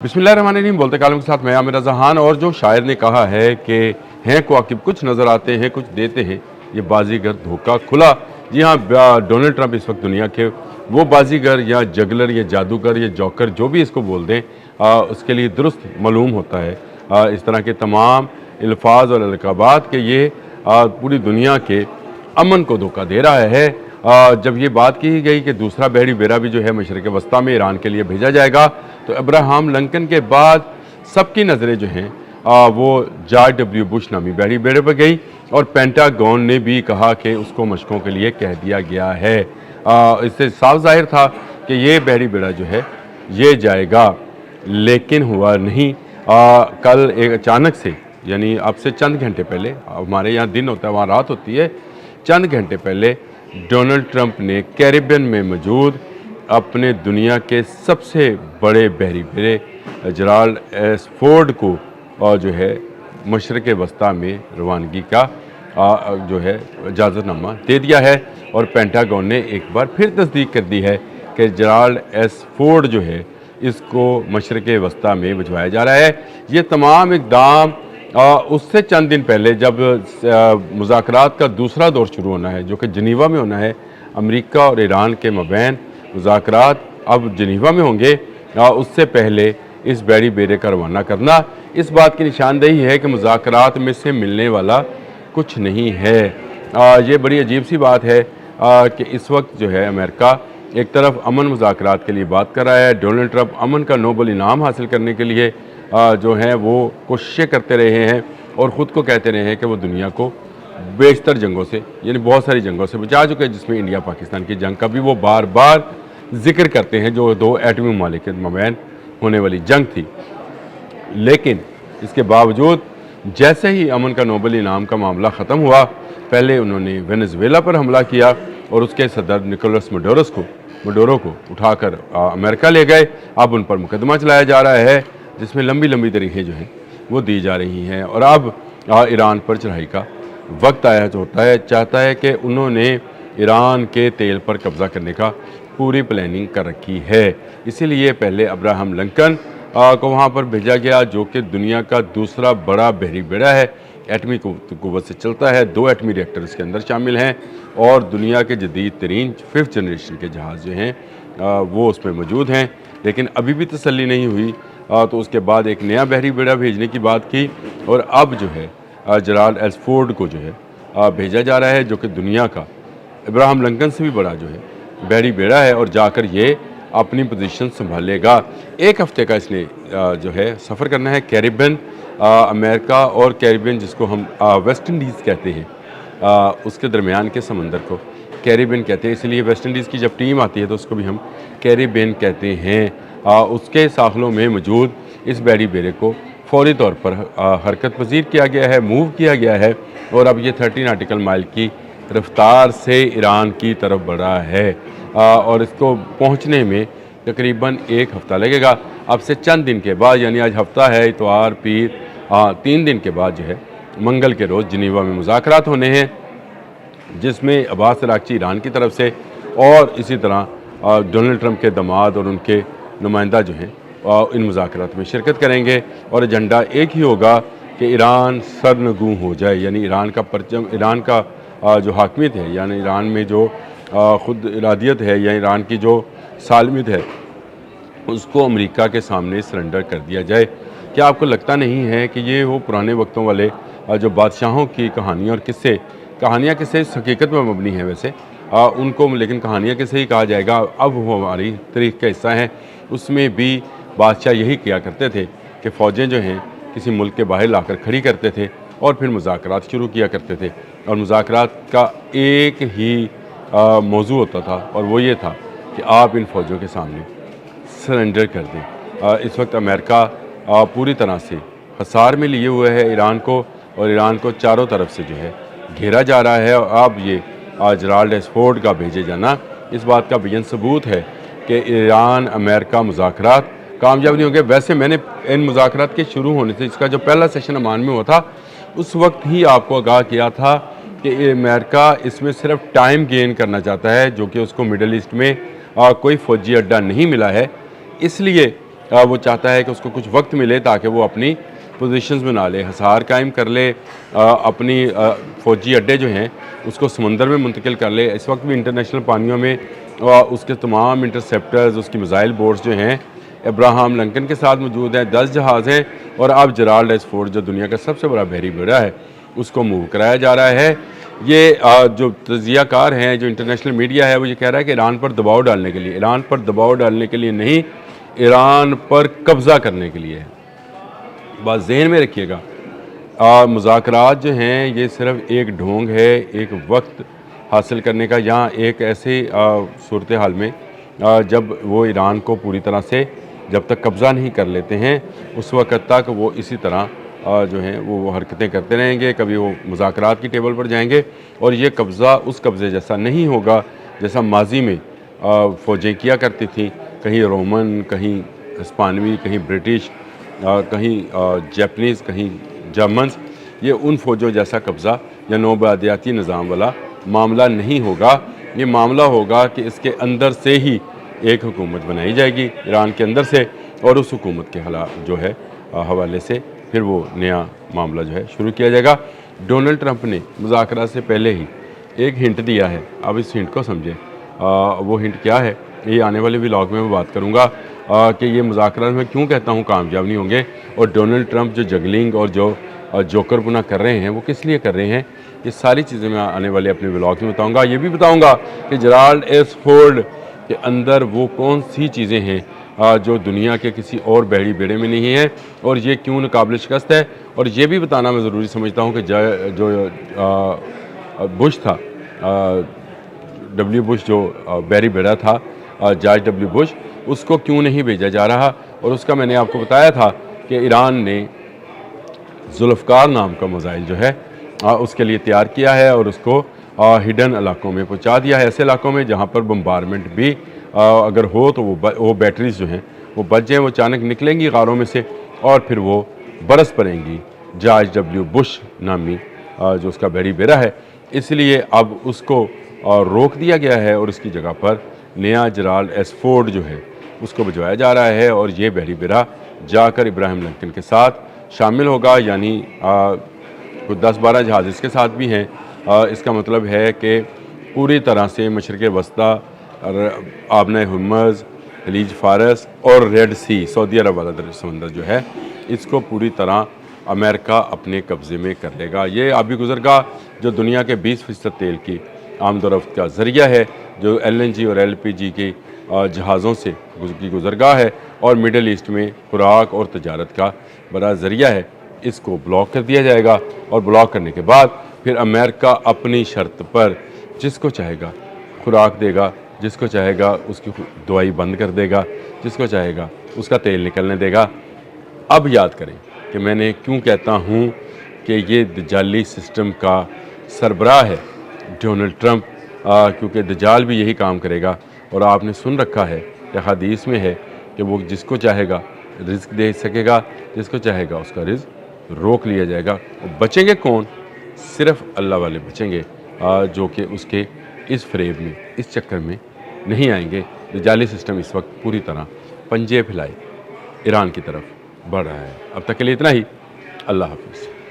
बिस्मिल्लाहिर्रहमानिर्रहीम। बोलते कालम के साथ मैं आमिर जहान। और जो शायर ने कहा है कि हैं कवाकिब कुछ नज़र आते हैं कुछ देते हैं, ये बाजीगर धोखा खुला। जी हाँ, डोनाल्ड ट्रंप इस वक्त दुनिया के वो बाजीगर या जगलर या जादूगर या जॉकर जो भी इसको बोल दें, उसके लिए दुरुस्त मालूम होता है इस तरह के तमाम अल्फाज और अलकाबात के ये पूरी दुनिया के अमन को धोखा दे रहा है। जब ये बात की गई कि दूसरा बहरी बेड़ा भी जो है मशरक़ वस्ता में ईरान के लिए भेजा जाएगा, तो अब्राहम लिंकन के बाद सबकी नज़रें जो हैं वो जॉर्ज डब्ल्यू बुश नामी बहरी बेड़े पर गई और पेंटागन ने भी कहा कि उसको मशकों के लिए कह दिया गया है। इससे साफ जाहिर था कि ये बहरी बेड़ा जो है ये जाएगा, लेकिन हुआ नहीं। कल एक अचानक से, यानी अब से चंद घंटे पहले, हमारे यहाँ दिन होता है वहाँ रात होती है, चंद घंटे पहले डोनाल्ड ट्रंप ने कैरिबियन में मौजूद अपने दुनिया के सबसे बड़े बहरी बेड़े जेराल्ड एस फोर्ड को और जो है मशरक़ वस्ता में रवानगी का जो है इजाज़तनामा दे दिया है। और पेंटागन ने एक बार फिर तस्दीक कर दी है कि जेराल्ड एस फोर्ड जो है इसको मशरक़ वस्ता में भिजवाया जा रहा है। ये तमाम इक़दाम उससे चंद दिन पहले जब मुज़ाकरात का दूसरा दौर शुरू होना है, जो कि जनीवा में होना है, अमेरिका और ईरान के मबैन मुज़ाकरात अब जनीवा में होंगे, उससे पहले इस बहरी बेड़े का रवाना करना इस बात की निशानदेही है कि मुज़ाकरात में से मिलने वाला कुछ नहीं है। ये बड़ी अजीब सी बात है कि इस वक्त जो है अमेरिका एक तरफ अमन मुज़ाकरात के लिए बात कर रहा है, डोनाल्ड ट्रंप अमन का नोबल इनाम हासिल करने के लिए जो हैं वो कोशिशें करते रहे हैं और ख़ुद को कहते रहे हैं कि वो दुनिया को बेशतर जंगों से, यानी बहुत सारी जंगों से बचा चुके हैं, जिसमें इंडिया पाकिस्तान की जंग का भी वो बार बार जिक्र करते हैं, जो दो एटमी ममालिक के मबैन होने वाली जंग थी। लेकिन इसके बावजूद जैसे ही अमन का नोबल इनाम का मामला ख़त्म हुआ, पहले उन्होंने वेनेजुएला पर हमला किया और उसके सदर निकोलस मडोरो को उठाकर अमेरिका ले गए। अब उन पर मुकदमा चलाया जा रहा है, जिसमें लंबी लंबी तारीखें जो हैं वो दी जा रही हैं। और अब ईरान पर चढ़ाई का वक्त आया जो होता है, चाहता है कि उन्होंने ईरान के तेल पर कब्ज़ा करने का पूरी प्लानिंग कर रखी है। इसीलिए पहले अब्राहम लिंकन को वहाँ पर भेजा गया, जो कि दुनिया का दूसरा बड़ा बहरी बेड़ा है, एटमी क़ुव्वत से चलता है, 2 एटमी रिएक्टर इसके अंदर शामिल हैं और दुनिया के जदीद तरीन 5th जनरेशन के जहाज़ जो हैं वो उसमें मौजूद हैं। लेकिन अभी भी तसल्ली नहीं हुई, तो उसके बाद एक नया बहरी बेड़ा भेजने की बात की और अब जो है जेराल्ड एस फोर्ड को जो है भेजा जा रहा है, जो कि दुनिया का अब्राहम लिंकन से भी बड़ा जो है बहरी बेड़ा है और जाकर ये अपनी पोजीशन संभालेगा। 1 हफ़्ते का इसने जो है सफ़र करना है कैरिबियन, अमेरिका और कैरिबियन, जिसको हम वेस्ट इंडीज़ कहते हैं, उसके दरमियान के समंदर को कैरिबियन कहते हैं। इसलिए वेस्ट इंडीज़ की जब टीम आती है तो उसको भी हम कैरिबियन कहते हैं। उसके साखलों में मौजूद इस बहरी बेड़े को फौरी तौर पर हरकत पजीर किया गया है, मूव किया गया है और अब ये 30 नॉटिकल माइल की रफ्तार से ईरान की तरफ बढ़ा है और इसको पहुंचने में तकरीबन 1 हफ़्ता लगेगा। अब से चंद दिन के बाद, यानी आज हफ्ता है, इतवार, पीर, 3 दिन के बाद जो है मंगल के रोज़ जनीवा में मुज़ाकरात होने हैं, जिसमें अब्बास अराग़ची ईरान की तरफ से और इसी तरह डोनाल्ड ट्रंप के दामाद और उनके नुमाइंदा जो हैं इन मुज़ाकरात में शिरकत करेंगे और एजेंडा एक ही होगा कि ईरान सरनगू हो जाए, यानी ईरान का परचम, ईरान का जो हाकमियत है, यानी ईरान में जो ख़ुद इरादियत है या ईरान की जो सालमियत है, उसको अमेरिका के सामने सरेंडर कर दिया जाए। क्या आपको लगता नहीं है कि ये वो पुराने वक्तों वाले जो बादशाहों की कहानियाँ और कहानियाँ किस्से इस हकीकत में मबनी है वैसे उनको, लेकिन कहानियाँ किसे ही कहा जाएगा, अब वो हमारी तारीख़ का हिस्सा है। उसमें भी बादशाह यही किया करते थे कि फ़ौजें जो हैं किसी मुल्क के बाहर लाकर खड़ी करते थे और फिर मुज़ाकरात शुरू किया करते थे और मुज़ाकरात का एक ही मौजू होता था और वो ये था कि आप इन फ़ौजों के सामने सरेंडर कर दें। इस वक्त अमेरिका पूरी तरह से खसार में लिए हुए है ईरान को और ईरान को चारों तरफ से जो है घेरा जा रहा है। और अब ये जेराल्ड एस फोर्ड का भेजे जाना इस बात का बेयन सबूत है कि ईरान अमेरिका मुज़ाकरात कामयाब नहीं होंगे। वैसे मैंने इन मुज़ाकरात के शुरू होने से, इसका जो पहला सेशन अमान में हुआ था, उस वक्त ही आपको आगाह किया था कि अमेरिका इसमें सिर्फ टाइम गेन करना चाहता है, जो कि उसको मिडल ईस्ट में कोई फ़ौजी अड्डा नहीं मिला है, इसलिए وہ چاہتا ہے کہ اس کو کچھ وقت ملے تاکہ وہ اپنی پوزیشنز بنا لے، حصار قائم کر لے، اپنی فوجی اڈے جو ہیں اس کو سمندر میں منتقل کر لے۔ اس وقت بھی انٹرنیشنل پانیوں میں اس کے تمام انٹرسیپٹرز، اس کی میزائل بورڈز جو ہیں ابراہم لنکن کے ساتھ موجود ہیں، 10 جہاز ہیں، اور اب جرالڈ ایس فورڈ جو دنیا کا سب سے بڑا بحری بیڑا ہے اس کو موو کرایا جا رہا ہے۔ یہ جو تجزیہ کار ہیں، جو انٹرنیشنل میڈیا ہے، وہ یہ کہہ رہا ہے کہ ایران پر دباؤ ڈالنے کے لیے، ایران پر دباؤ ڈالنے کے لیے نہیں، ایران پر قبضہ کرنے کے لیے ہے۔ بات ذہن میں رکھیے گا، مذاکرات جو ہیں یہ صرف ایک ڈھونگ ہے، ایک وقت حاصل کرنے کا، یا ایک ایسی صورتحال میں جب وہ ایران کو پوری طرح سے جب تک قبضہ نہیں کر لیتے ہیں اس وقت تک وہ اسی طرح جو ہیں وہ حرکتیں کرتے رہیں گے، کبھی وہ مذاکرات کی ٹیبل پر جائیں گے، اور یہ قبضہ اس قبضے جیسا نہیں ہوگا جیسا ماضی میں فوجیں کیا کرتی تھیں، کہیں رومن، کہیں ہسپانوی، کہیں برٹش، کہیں جیپنیز، کہیں جرمنز۔ یہ ان فوجوں جیسا قبضہ یا نوبادیاتی نظام والا معاملہ نہیں ہوگا۔ یہ معاملہ ہوگا کہ اس کے اندر سے ہی ایک حکومت بنائی جائے گی ایران کے اندر سے، اور اس حکومت کے جو ہے حوالے سے پھر وہ نیا معاملہ جو ہے شروع کیا جائے گا۔ ڈونلڈ ٹرمپ نے مذاکرات سے پہلے ہی ایک ہنٹ دیا ہے، اب اس ہنٹ کو سمجھیں۔ وہ ہنٹ کیا ہے یہ آنے والے ولاگ میں بات کروں گا کہ یہ مذاکرات میں کیوں کہتا ہوں کامیاب نہیں ہوں گے، اور ڈونلڈ ٹرمپ جو جگلنگ اور جو جوکر پنا کر رہے ہیں وہ کس لیے کر رہے ہیں، یہ ساری چیزیں میں آنے والے اپنے ولاگ میں بتاؤں گا۔ یہ بھی بتاؤں گا کہ جرالڈ ایس فورڈ کے اندر وہ کون سی چیزیں ہیں جو دنیا کے کسی اور بحری بیڑے میں نہیں ہیں، اور یہ کیوں ناقابل شکست ہے۔ اور یہ بھی بتانا میں ضروری سمجھتا ہوں کہ جو بش تھا، ڈبلیو بش جو بحری بیڑا تھا، جارج ڈبلیو بش، اس کو کیوں نہیں بھیجا جا رہا، اور اس کا میں نے آپ کو بتایا تھا کہ ایران نے ذوالفقار نام کا میزائل جو ہے اس کے لیے تیار کیا ہے، اور اس کو ہڈن علاقوں میں پہنچا دیا ہے، ایسے علاقوں میں جہاں پر بمبارمنٹ بھی اگر ہو تو وہ بیٹریز جو ہیں وہ بچ جائیں، وہ اچانک نکلیں گی غاروں میں سے اور پھر وہ برس پڑیں گی جارج ڈبلیو بش نامی جو اس کا بحری بیڑا ہے۔ اس لیے اب اس کو روک دیا گیا ہے، اور اس کی جگہ پر نیا جرالڈ ایس فورڈ جو ہے اس کو بھجوایا جا رہا ہے، اور یہ بحری بیڑا جا کر ابراہم لنکن کے ساتھ شامل ہوگا، یعنی کچھ 10-12 جہاز اس کے ساتھ بھی ہیں۔ اس کا مطلب ہے کہ پوری طرح سے مشرق وسطیٰ، آبنۂ ہرمز، خلیج فارس اور ریڈ سی، سعودی عرب والا سمندر جو ہے، اس کو پوری طرح امریکہ اپنے قبضے میں کر لے گا۔ یہ آبی گزرگاہ جو دنیا کے 20% تیل کی آمد و رفت کا ذریعہ ہے، جو LNG اور LPG کی جہازوں سے کی گزرگاہ ہے، اور مڈل ایسٹ میں خوراک اور تجارت کا بڑا ذریعہ ہے، اس کو بلاک کر دیا جائے گا، اور بلاک کرنے کے بعد پھر امریکہ اپنی شرط پر جس کو چاہے گا خوراک دے گا، جس کو چاہے گا اس کی دوائی بند کر دے گا، جس کو چاہے گا اس کا تیل نکلنے دے گا۔ اب یاد کریں کہ میں نے کیوں کہتا ہوں کہ یہ دجالی سسٹم کا سربراہ ہے ڈونلڈ ٹرمپ، کیونکہ دجال بھی یہی کام کرے گا، اور آپ نے سن رکھا ہے کہ حدیث میں ہے کہ وہ جس کو چاہے گا رزق دے سکے گا، جس کو چاہے گا اس کا رزق روک لیا جائے گا۔ بچیں گے کون؟ صرف اللہ والے بچیں گے، جو کہ اس کے اس فریب میں، اس چکر میں نہیں آئیں گے۔ دجالی سسٹم اس وقت پوری طرح پنجے پھیلائے ایران کی طرف بڑھ رہا ہے۔ اب تک کے لیے اتنا ہی، اللہ حافظ۔